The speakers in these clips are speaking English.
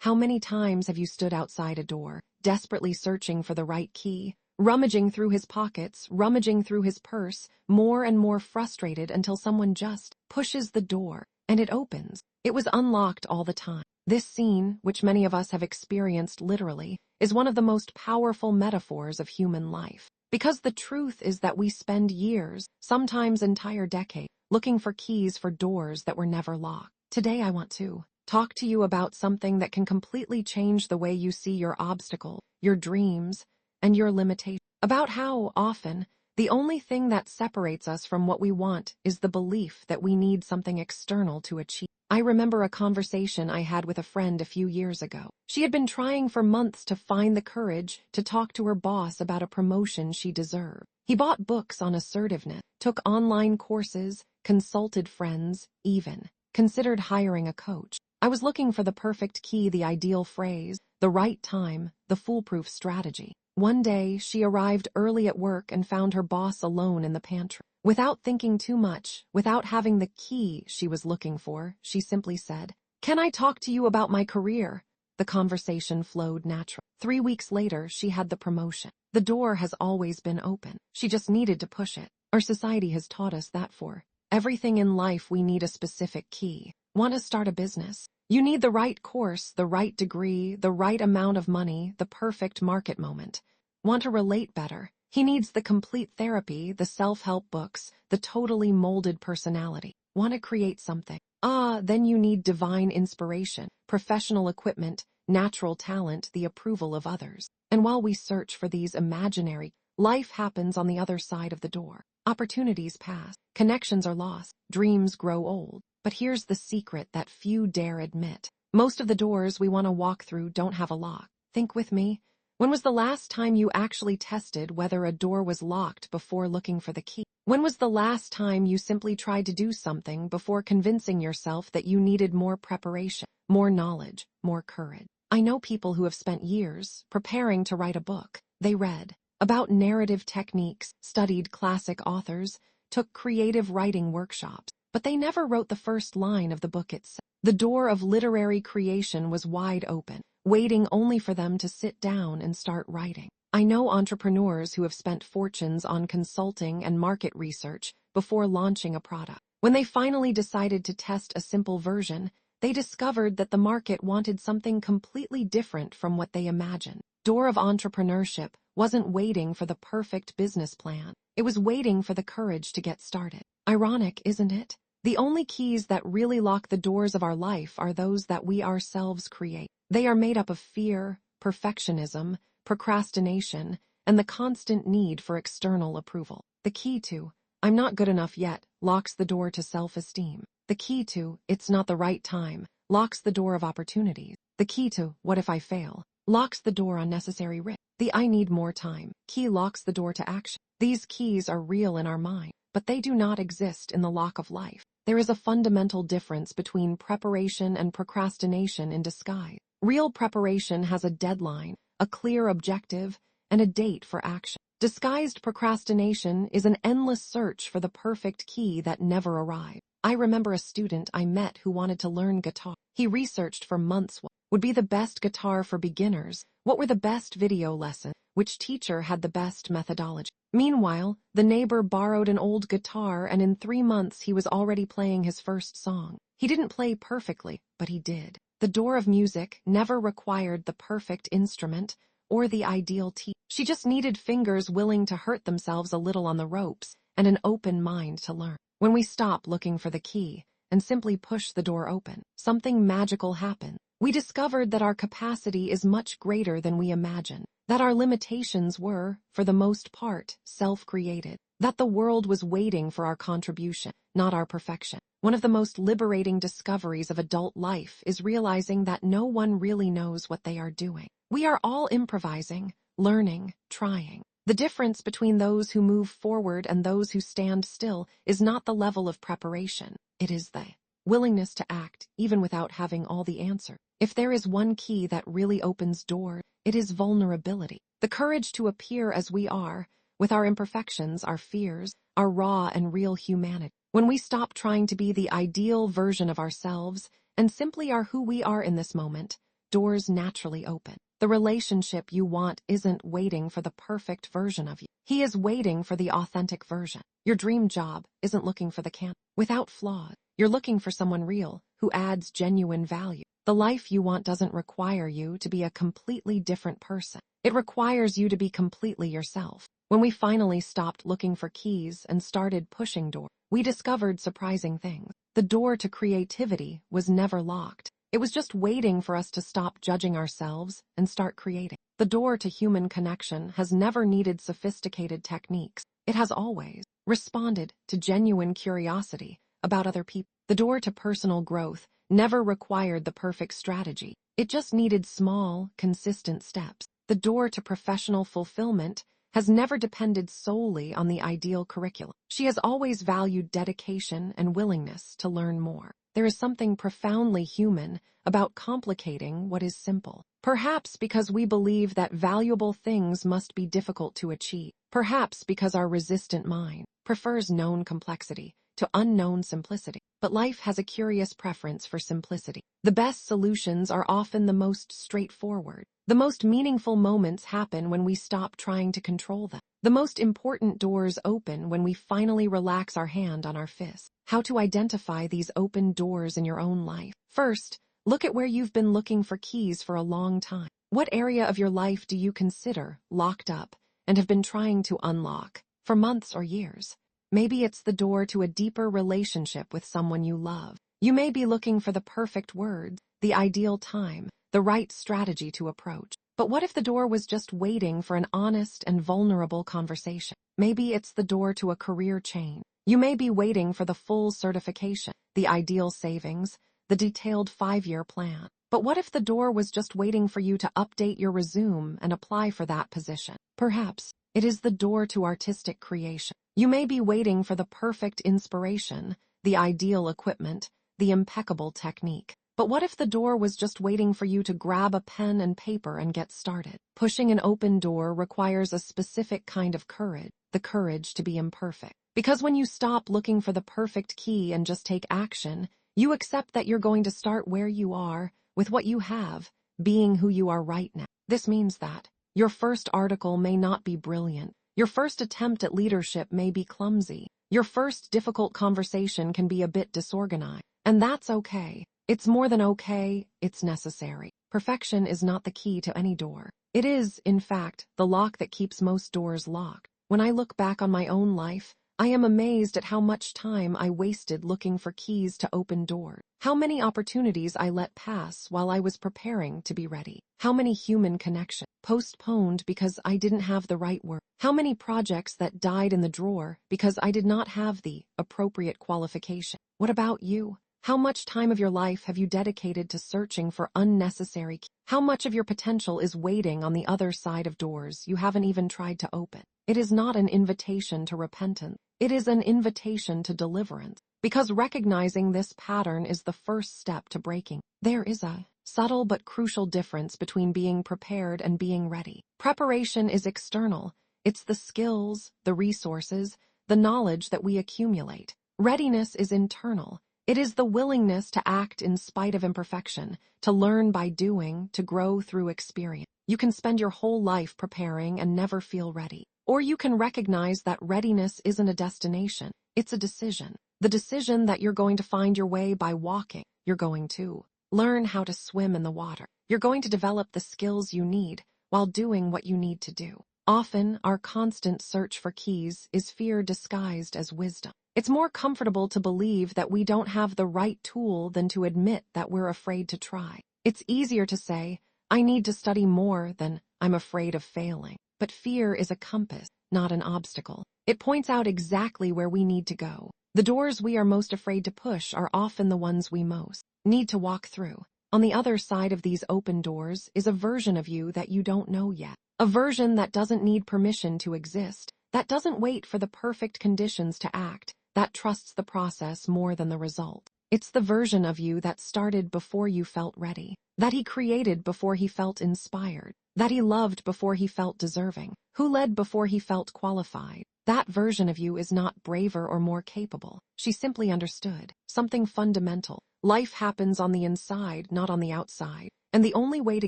How many times have you stood outside a door, desperately searching for the right key, rummaging through his pockets, rummaging through his purse, more and more frustrated until someone just pushes the door and it opens? It was unlocked all the time. This scene, which many of us have experienced literally, is one of the most powerful metaphors of human life. Because the truth is that we spend years, sometimes entire decades, looking for keys for doors that were never locked. Today I want to talk to you about something that can completely change the way you see your obstacles, your dreams, and your limitations. About how often the only thing that separates us from what we want is the belief that we need something external to achieve. I remember a conversation I had with a friend a few years ago. She had been trying for months to find the courage to talk to her boss about a promotion she deserved. He bought books on assertiveness, took online courses, consulted friends, even considered hiring a coach. I was looking for the perfect key, the ideal phrase, the right time, the foolproof strategy. One day, she arrived early at work and found her boss alone in the pantry. Without thinking too much, without having the key she was looking for, she simply said, "Can I talk to you about my career?" The conversation flowed naturally. 3 weeks later, she had the promotion. The door has always been open. She just needed to push it. Our society has taught us that for everything in life we need a specific key. Want to start a business? You need the right course, the right degree, the right amount of money, the perfect market moment. Want to relate better? He needs the complete therapy, the self-help books, the totally molded personality. Want to create something? Then you need divine inspiration, professional equipment, natural talent, the approval of others. And while we search for these imaginary, life happens on the other side of the door. Opportunities pass, connections are lost, dreams grow old. But here's the secret that few dare admit. Most of the doors we want to walk through don't have a lock. Think with me. When was the last time you actually tested whether a door was locked before looking for the key? When was the last time you simply tried to do something before convincing yourself that you needed more preparation, more knowledge, more courage? I know people who have spent years preparing to write a book. They read about narrative techniques, studied classic authors, took creative writing workshops, but they never wrote the first line of the book itself. The door of literary creation was wide open, waiting only for them to sit down and start writing. I know entrepreneurs who have spent fortunes on consulting and market research before launching a product. When they finally decided to test a simple version, they discovered that the market wanted something completely different from what they imagined. Door of entrepreneurship wasn't waiting for the perfect business plan. It was waiting for the courage to get started. Ironic, isn't it? The only keys that really lock the doors of our life are those that we ourselves create. They are made up of fear, perfectionism, procrastination, and the constant need for external approval. The key to "I'm not good enough yet" locks the door to self-esteem. The key to "It's not the right time" locks the door of opportunities. The key to "What if I fail" locks the door on necessary risk. The "I need more time" key locks the door to action. These keys are real in our mind, but they do not exist in the lock of life. There is a fundamental difference between preparation and procrastination in disguise. Real preparation has a deadline, a clear objective, and a date for action. Disguised procrastination is an endless search for the perfect key that never arrives. I remember a student I met who wanted to learn guitar. He researched for months what would be the best guitar for beginners, what were the best video lessons, which teacher had the best methodology. Meanwhile, the neighbor borrowed an old guitar, and in 3 months he was already playing his first song. He didn't play perfectly, but he did. The door of music never required the perfect instrument or the ideal teacher. She just needed fingers willing to hurt themselves a little on the ropes and an open mind to learn. When we stop looking for the key and simply push the door open, something magical happens. We discovered that our capacity is much greater than we imagined, that our limitations were, for the most part, self-created, that the world was waiting for our contribution, not our perfection. One of the most liberating discoveries of adult life is realizing that no one really knows what they are doing. We are all improvising, learning, trying. The difference between those who move forward and those who stand still is not the level of preparation. It is the willingness to act, even without having all the answers. If there is one key that really opens doors, it is vulnerability. The courage to appear as we are, with our imperfections, our fears, our raw and real humanity. When we stop trying to be the ideal version of ourselves and simply are who we are in this moment, doors naturally open. The relationship you want isn't waiting for the perfect version of you. He is waiting for the authentic version. Your dream job isn't looking for the can without flaws. You're looking for someone real who adds genuine value. The life you want doesn't require you to be a completely different person. It requires you to be completely yourself. When we finally stopped looking for keys and started pushing doors, we discovered surprising things. The door to creativity was never locked. It was just waiting for us to stop judging ourselves and start creating. The door to human connection has never needed sophisticated techniques. It has always responded to genuine curiosity about other people. The door to personal growth never required the perfect strategy. It just needed small, consistent steps. The door to professional fulfillment has never depended solely on the ideal curriculum. She has always valued dedication and willingness to learn more. There is something profoundly human about complicating what is simple. Perhaps because we believe that valuable things must be difficult to achieve. Perhaps because our resistant mind prefers known complexity to unknown simplicity. But life has a curious preference for simplicity. The best solutions are often the most straightforward. The most meaningful moments happen when we stop trying to control them. The most important doors open when we finally relax our hand on our fist. How to identify these open doors in your own life. First, look at where you've been looking for keys for a long time. What area of your life do you consider locked up and have been trying to unlock for months or years? Maybe it's the door to a deeper relationship with someone you love. You may be looking for the perfect words, the ideal time, the right strategy to approach. But what if the door was just waiting for an honest and vulnerable conversation? Maybe it's the door to a career change. You may be waiting for the full certification, the ideal savings, the detailed 5-year plan. But what if the door was just waiting for you to update your resume and apply for that position? Perhaps it is the door to artistic creation. You may be waiting for the perfect inspiration, the ideal equipment, the impeccable technique. But what if the door was just waiting for you to grab a pen and paper and get started? Pushing an open door requires a specific kind of courage, the courage to be imperfect. Because when you stop looking for the perfect key and just take action, you accept that you're going to start where you are, with what you have, being who you are right now. This means that your first article may not be brilliant. Your first attempt at leadership may be clumsy. Your first difficult conversation can be a bit disorganized. And that's okay. It's more than okay, it's necessary. Perfection is not the key to any door. It is, in fact, the lock that keeps most doors locked. When I look back on my own life, I am amazed at how much time I wasted looking for keys to open doors. How many opportunities I let pass while I was preparing to be ready. How many human connections postponed because I didn't have the right word. How many projects that died in the drawer because I did not have the appropriate qualification. What about you? How much time of your life have you dedicated to searching for unnecessary keys? How much of your potential is waiting on the other side of doors you haven't even tried to open? It is not an invitation to repentance. It is an invitation to deliverance. Because recognizing this pattern is the first step to breaking. There is a subtle but crucial difference between being prepared and being ready. Preparation is external. It's the skills, the resources, the knowledge that we accumulate. Readiness is internal. It is the willingness to act in spite of imperfection, to learn by doing, to grow through experience. You can spend your whole life preparing and never feel ready. Or you can recognize that readiness isn't a destination, it's a decision. The decision that you're going to find your way by walking. You're going to learn how to swim in the water. You're going to develop the skills you need while doing what you need to do. Often, our constant search for keys is fear disguised as wisdom. It's more comfortable to believe that we don't have the right tool than to admit that we're afraid to try. It's easier to say, I need to study more than I'm afraid of failing. But fear is a compass, not an obstacle. It points out exactly where we need to go. The doors we are most afraid to push are often the ones we most need to walk through. On the other side of these open doors is a version of you that you don't know yet. A version that doesn't need permission to exist, that doesn't wait for the perfect conditions to act, that trusts the process more than the result. It's the version of you that started before you felt ready, that he created before he felt inspired, that he loved before he felt deserving, who led before he felt qualified. That version of you is not braver or more capable. She simply understood something fundamental. Life happens on the inside, not on the outside. And the only way to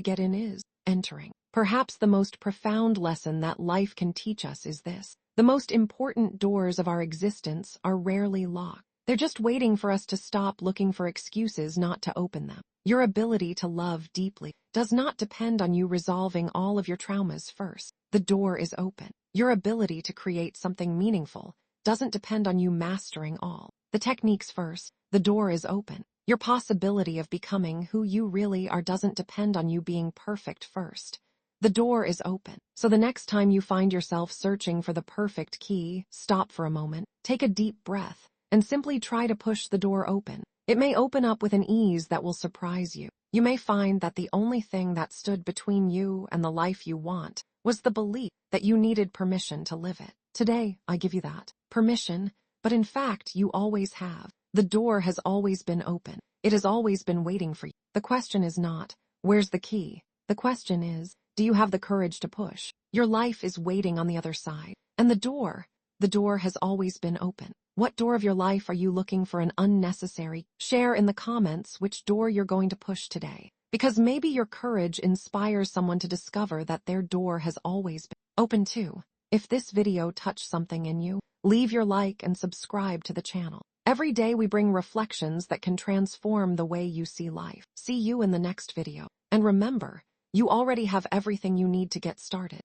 get in is entering. Perhaps the most profound lesson that life can teach us is this: the most important doors of our existence are rarely locked. They're just waiting for us to stop looking for excuses not to open them. Your ability to love deeply does not depend on you resolving all of your traumas first. The door is open. Your ability to create something meaningful doesn't depend on you mastering all the techniques first. The door is open. Your possibility of becoming who you really are doesn't depend on you being perfect first. The door is open. So the next time you find yourself searching for the perfect key, stop for a moment, take a deep breath, and simply try to push the door open. It may open up with an ease that will surprise you. You may find that the only thing that stood between you and the life you want was the belief that you needed permission to live it. Today, I give you that permission, but in fact, you always have. The door has always been open. It has always been waiting for you. The question is not, where's the key? The question is, do you have the courage to push? Your life is waiting on the other side. And the door has always been open. What door of your life are you looking for an unnecessary? Share in the comments which door you're going to push today. Because maybe your courage inspires someone to discover that their door has always been open too. If this video touched something in you, leave your like and subscribe to the channel. Every day we bring reflections that can transform the way you see life. See you in the next video. And remember, you already have everything you need to get started.